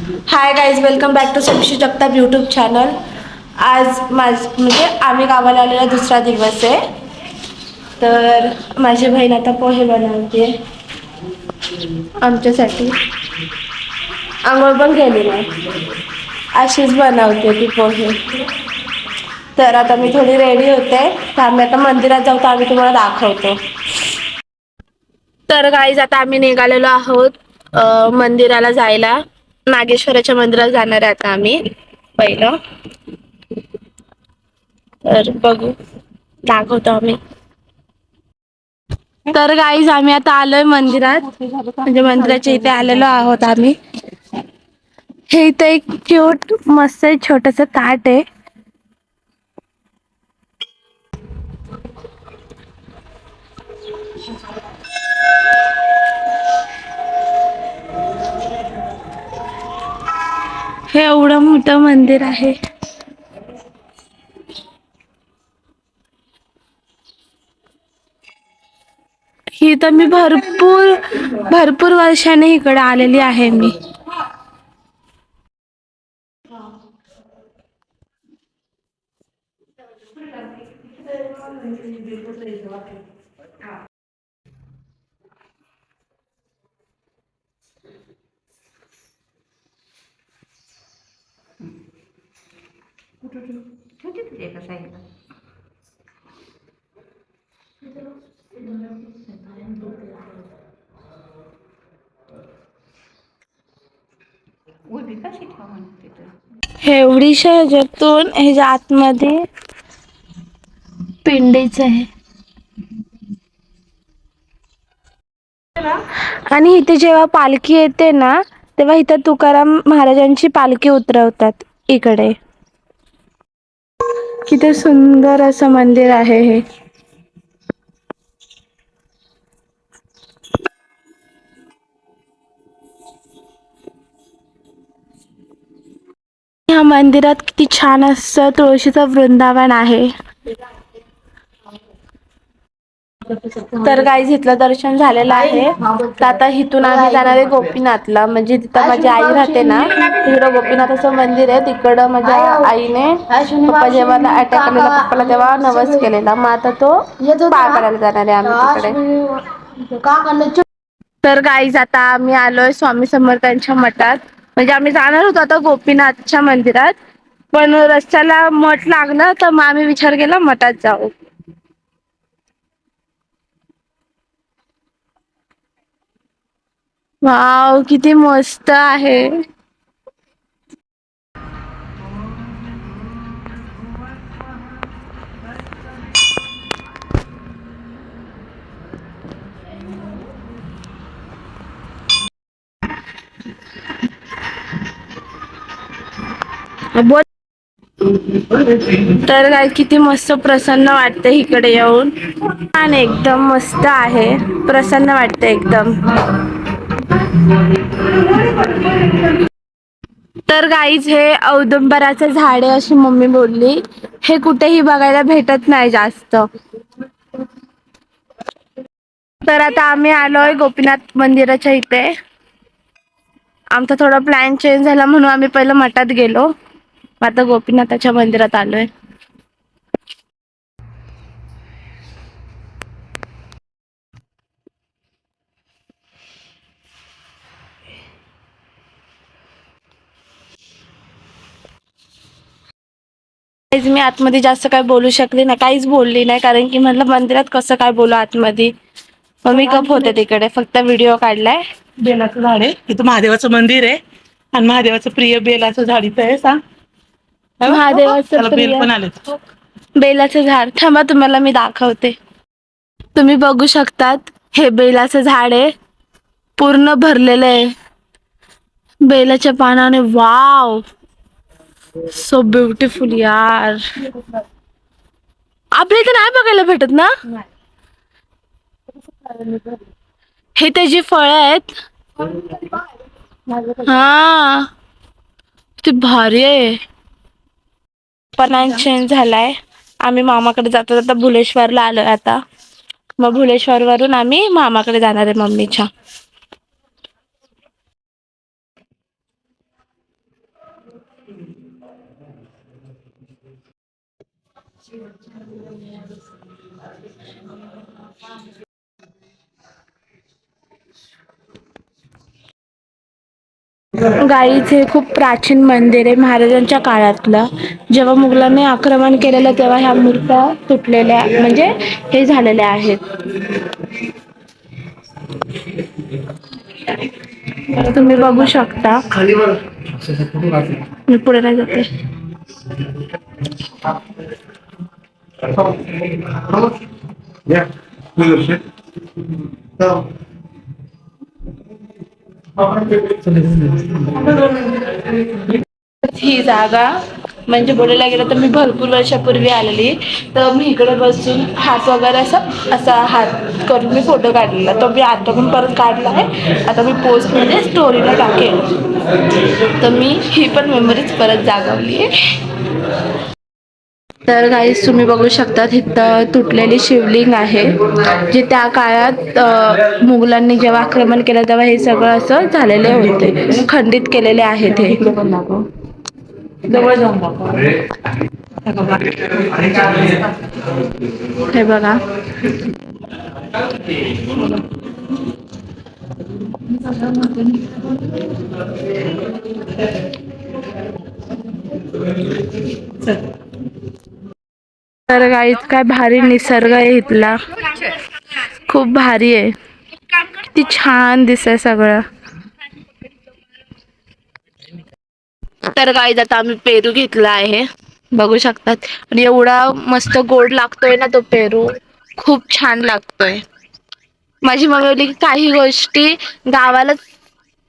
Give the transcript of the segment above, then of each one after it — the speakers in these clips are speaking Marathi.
High guys, welcome back to Sameeshi Jagtap YouTube channel. आज म्हणजे आम्ही गावाला आलेला दुसरा दिवस आहे. तर माझी बहीण आता पोहे बनवते आमच्यासाठी. आंघोळ पण केली नाही, अशीच बनवते ती पोहे. तर आता मी थोडी रेडी होते, तर आम्ही आता मंदिरात जाऊ, तर आम्ही तुम्हाला दाखवतो. तर गाईज आता आम्ही निघालेलो आहोत मंदिराला जायला. नागेश्वराच्या मंदिरात जाणार आहे आता आम्ही पहिलं. तर बघू, दाखवतो आम्ही. तर गाईज आम्ही आता आलोय मंदिरात, म्हणजे मंदिराच्या इथे आलेलो आहोत आम्ही. हे इथं एक क्यूट मस्त छोटस ताट आहे. हे एवढं मोठं मंदिर आहे. ही तर मी भरपूर वर्षाने इकडे आलेली आहे मी. एवढीशा ह्याच्यातून ह्याच्या आतमध्ये पिंडीच आहे. आणि इथे जेव्हा पालखी येते ना, तेव्हा इथं तुकाराम महाराजांची पालखी उतरवतात इकडे. किती सुंदर असं मंदिर आहे हे. ह्या मंदिरात किती छान असं तुळशीचं वृंदावन आहे. तर गाईज इथलं दर्शन झालेलं आहे. तर आता इथून आम्ही जाणार आहे गोपीनाथला, म्हणजे तिथं माझी आई राहते ना, तिकडं गोपीनाथाचं मंदिर आहे. तिकडं माझ्या आईने पप्पा जेव्हा अटॅक आलेला पप्पाला तेव्हा नवस केलेला, मग आता तो पाय पडायला जाणार आहे आम्ही तिकडे. तर गाईज आता आम्ही आलोय स्वामी समर्थांच्या मठात. म्हणजे आम्ही जाणार होतो आता गोपीनाथच्या मंदिरात, पण रस्त्याला मठ लागलं, तर मग आम्ही विचार केला मठात जाऊ. वाव, किती मस्त आहे. बोल. तर काय किती मस्त प्रसन्न वाटते इकडे येऊन. आणि एकदम मस्त आहे, प्रसन्न वाटते एकदम. तर गाईज हे औदुंबराचं झाड आहे अशी मम्मी बोलली. हे कुठेही बघायला भेटत नाही जास्त. तर आता आम्ही आलोय गोपीनाथ मंदिराच्या इथे. आमचा थोडा प्लॅन चेंज झाला म्हणून आम्ही पहिलं मठात गेलो, आता गोपीनाथाच्या मंदिरात आलोय. मी आतमध्ये जास्त काय बोलू शकले ना, काहीच बोलली नाही, कारण की म्हटलं मंदिरात कसं काय बोलू आतमध्ये. मग मी गप होते तिकडे, फक्त व्हिडिओ काढलाय. बेलाचं झाड आहे इथं, महादेवाचं मंदिर आहे, आणि महादेवाचं प्रिय बेलाचं झाड इथं आहे. सांग महादेवाचं प्रिय पण आलेत. बेलाचं झाड थांबा, तुम्हाला मी दाखवते. तुम्ही बघू शकतात, हे बेलाचं झाड आहे, पूर्ण भरलेलं आहे बेलाच्या पानाने. वाव, सो ब्युटिफुल यार. आपल्या इथे नाही बघायला भेटत ना हे. त्याची फळं आहेत. हा, किती भारी आहे. प्लॅन चेंज झालाय, आम्ही मामाकडे जाता जाता भुलेश्वरला आलोय आता. मग भुलेश्वर वरून आम्ही मामाकडे जाणार आहे मम्मीच्या. गाईच हे खूप प्राचीन मंदिर आहे महाराजांच्या काळातलं. जेव्हा मुघलांनी आक्रमण केलेलं तेव्हा ह्या मूर्त्या तुटलेल्या म्हणजे हे झालेल्या आहेत. तुम्ही बघू शकता. मी पुढे नाही जाते. ही जागा म्हणजे बोलायला गेलं तर मी भरपूर वर्षापूर्वी आलेली, तर मी इकडे बसून हात वगैरे असा हात करून मी फोटो काढलेला. तो मी आता पण परत काढला आहे. आता मी पोस्ट मध्ये स्टोरीला टाकेल. तर मी ही पण मेमरीज परत जागवली आहे. तर गाईस तुम्ही बघू शकता इथं तुटलेली शिवलिंग आहे, जे त्या काळात मुघलांनी जेव्हा आक्रमण केलं तेव्हा हे सगळं असं झालेले होते, खंडित केलेले आहेत. हे जवळ जाऊन दाखव. हे बघा. तर गाईस काय भारी निसर्ग आहे इथला, खूप भारी आहे. किती छान दिसतंय सगळं. तर गाईस आता आम्ही पेरू घेतला आहे, बघू शकतात. आणि एवढा मस्त गोड लागतोय ना तो पेरू, खूप छान लागतोय. माझी मम्मी बोलली की काही गोष्टी गावालाच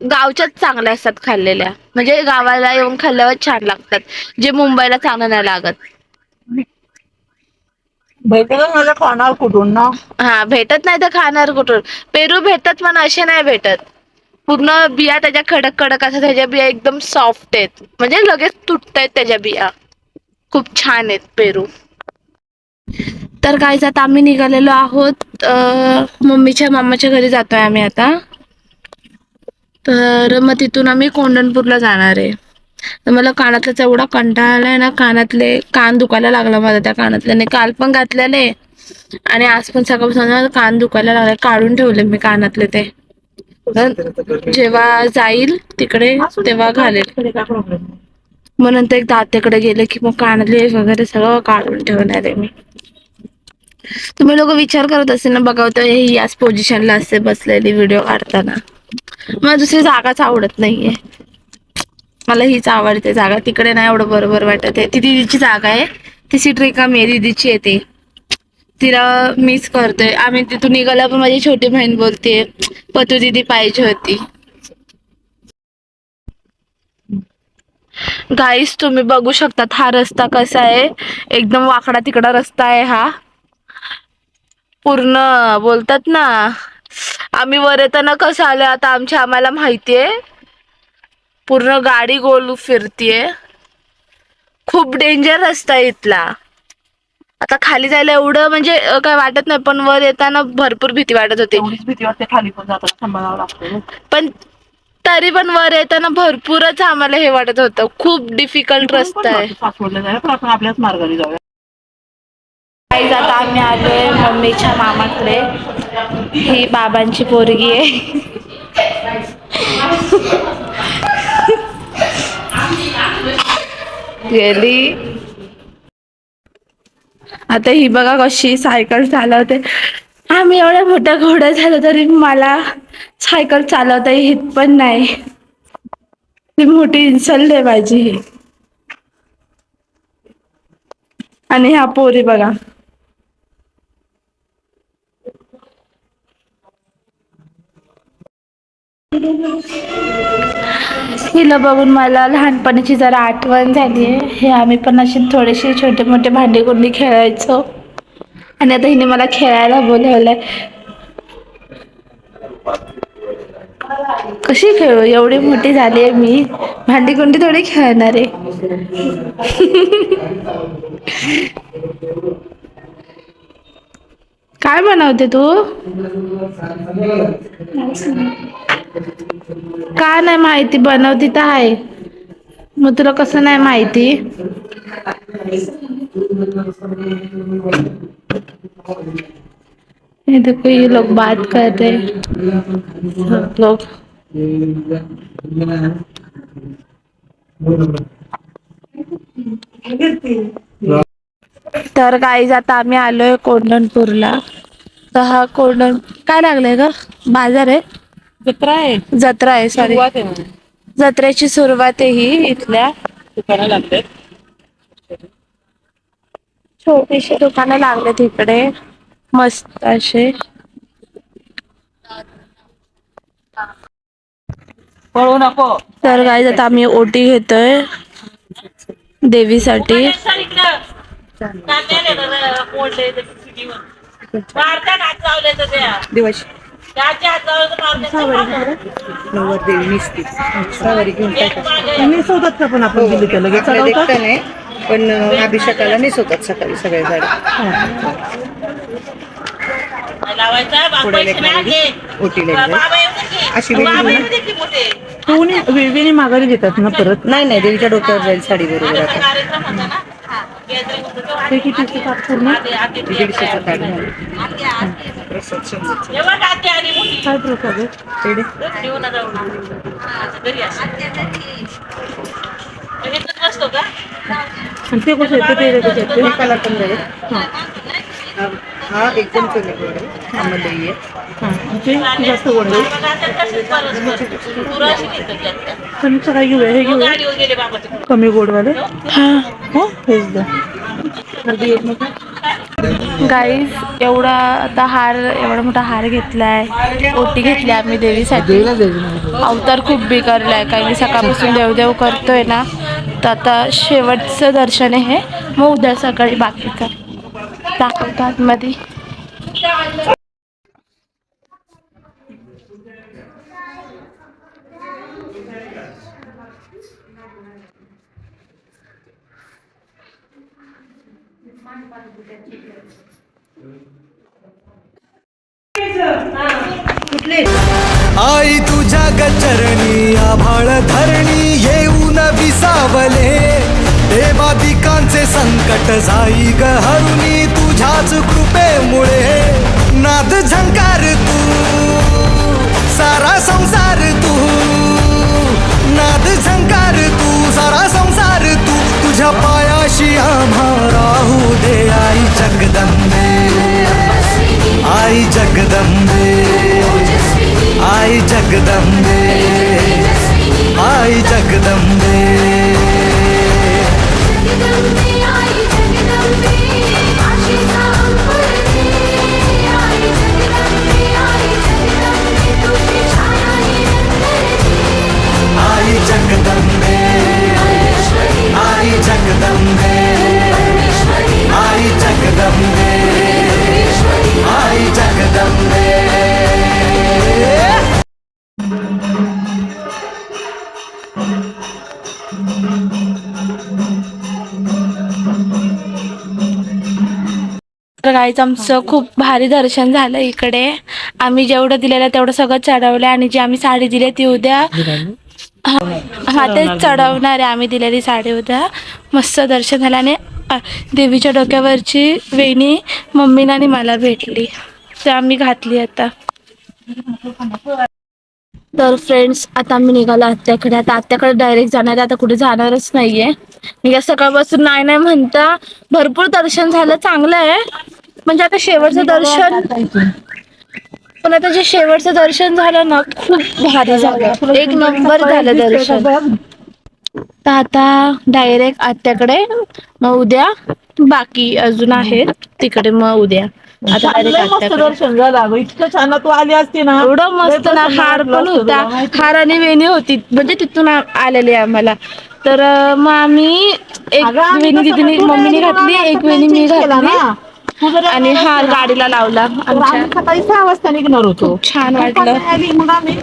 गावच्याच चांगल्या असतात खाल्लेल्या, म्हणजे गावाला येऊन खाल्ल्यावर छान लागतात, जे मुंबईला चांगलं नाही लागत. भेटत मला खाणार कुठून ना. हा भेटत नाही तर खाणार कुठून. पेरू भेटतात पण असे नाही भेटत. पूर्ण बिया त्याच्या कडक कडक असतात, त्याच्या बिया एकदम सॉफ्ट आहेत, म्हणजे लगेच तुटतायत त्याच्या बिया. खूप छान आहेत पेरू. तर गाईस आता आम्ही निघालेलो आहोत मम्मीच्या मामाच्या घरी जातोय आम्ही आता. तर मग तिथून आम्ही कोंढणपूरला जाणार आहे. तर मला कानातल्याचा एवढा कंटाळा आलाय ना, कानातले कान दुखायला लागला माझा त्या कानातल्याने. काल पण घातल्याने आणि आज पण सकाळपासून कान दुखायला लागले, काढून ठेवले मी कानातले ते. जेव्हा जाईल तिकडे तेव्हा घालेल. मग नंतर एक दात्याकडे गेले की मग कानातले वगैरे सगळं काढून ठेवणार आहे मी. तुम्ही लोक विचार करत असेल ना, बघा ही याच पोझिशनला असते बसलेली व्हिडिओ काढताना. मला दुसरी जागाच आवडत नाहीये, मला हीच आवडते जागा. तिकडे नाही एवढं बरोबर वाटत आहे. ती दीदीची जागा आहे, ती सीट रिकामी आहे, दीदीची आहे ती. तिला मिस करतोय. आम्ही तिथून निघाला पण माझी छोटी बहीण बोलते पतू दीदी पाहिजे होती. गाईस तुम्ही बघू शकतात हा रस्ता कसा आहे, एकदम वाकडा तिकडा रस्ता आहे हा. पूर्ण बोलतात ना, आम्ही वर येताना कसं आलं आता आम्हाला माहितीये. पूर्ण गाडी गोल फिरतीये, खूप डेंजर रस्ता आहे इथला. आता खाली जायला एवढं म्हणजे काय वाटत नाही, पण वर येताना भरपूर भीती वाटत होती. भीती वाटते खाली पण जाताना सांभाळावं लागतं. पण तरी पण वर येताना भरपूरच आम्हाला हे वाटत होतं, खूप डिफिकल्ट रस्ता आहे. आपण आपल्याच मार्गाने जाऊया. गाईस आता आम्ही आलोय मम्मीच्या मामाकडे. ही बाबांची पोरगी आहे. गेली. आता ही बघा कशी सायकल चालवते. आम्ही एवढ्या मोठ्या घोड्या झालो तरी मला सायकल चालवता येत पण नाही. ती मोठी इन्सल्ट आहे माझी ही. आणि ह्या पोरी बघा. हिला बघून मला लहानपणीची जरा आठवण झालीये. हे आम्ही पण असे थोडेसे छोटे मोठे भांडी कुंडी खेळायचो, आणि आता हिने मला खेळायला बोलवलंय. कशी खेळू, एवढी मोठी झालीये मी, भांडी कुंडी थोडी खेळणार आहे. काय बनवते तू? का नाही माहिती, बनवती तर आहे. मग तुला कसं नाही माहिती? ये देखो ये लोग बात कर रहे सब लोग। तर गाईज आता आम्ही आलोय कोंढणपूरला. तर हा काय लागलंय ग? बाजार आहे, जत्रा आहे, जत्रा आहे सॉरी, जत्रेची सुरुवात आहे ही. इथल्या दुकानं लागतात, छोटीशी दुकानं लागलेत इकडे मस्त असे. पळू नको. तर गाईज आता आम्ही ओटी घेतोय देवीसाठी. दिवस नवर देवी निसती सावरी घेऊन निसवतात का? पण आपण दिली तर लगेच चढवतात नाही, पण अभिषेकाला निसवतात सकाळी सगळे झाड. अशी वेणी माघारी देतात ना परत? नाही नाही, देवीच्या डोक्यावर जाईल साडी बरोबर. आता ते किती पूर्ण 150चं ताट झालं. काय प्रसाद आहे? आणि ते कसं आहे? ते एकाला पण जाईल. हा एकदम कमी गोड आहे, आम्हाला ते जास्त गोड आहे. काय घेऊया? हे घेऊया कमी गोडवाले. हा हो हेच द्या. गाईज एवढा आता एवढा मोठा हार घेतलाय, ओटी घेतली आम्ही देवीसाठी. अवतार खूप बिकारलाय कारण की सकाळपासून देवदेव करतोय ना. तर आता शेवटचं दर्शन आहे, मग उद्या सकाळी बाकीचं दाखवतात मध्ये. आई तुझ्या गचरणी आभाळ धरणी येऊन विसावले. देवादिकांचे संकट जाई ग हरुणी तुझ्याच कृपेमुळे. नाद झंकार तू सारा संसार तू, नाद झंकार तू सारा संसार तू. तुझ्या पायाशी आम्हा राहू दे आई जगदंबे, आई जगदंबे, आई जगदंबे, आई जगदंबे. आई जगदंबे, आई जगदंबे, आई जगदंबे, आई जगदंबे. तर गाईच आमचं खूप भारी दर्शन झालं इकडे. आम्ही जेवढं दिलेलं तेवढं सगळं चढवलं, आणि जी आम्ही साडी दिली ती उद्या हा तेच चढवणार आहे. आम्ही दिलेली साडी उद्या. मस्त दर्शन झालं, आणि देवीच्या डोक्यावरची वेणी मम्मीला आणि मला भेटली, ते आम्ही घातली आता. तर फ्रेंड्स आता आम्ही निघालो आत्याकडे. आता आत्याकडे डायरेक्ट जाणार आहे, आता कुठे जाणारच नाहीये. मी सकाळपासून नाही नाही म्हणता भरपूर दर्शन झालं, चांगलं आहे. म्हणजे आता शेवटचं दर्शन, पण आता जे शेवटचं दर्शन झालं ना खूप भारी झालं, एक नंबर झालं दर्शन. तर आता डायरेक्ट आत्याकडे, मग उद्या बाकी अजून आहेत तिकडे, मग उद्या आता दर्शन झालं. इतकं छान तू आली असती ना, एवढं मस्त ना. हार पण होता, हार आणि वेणी होती, म्हणजे तिथून आलेली आम्हाला. तर मग आम्ही एक वेणी दिदी मम्मीने घातली, एक वेणी मी घातली, आणि हार गाडीला लावला. आमच्या सकाळी 6 वाजता निघणार होतो. छान वाटलं. मग आम्ही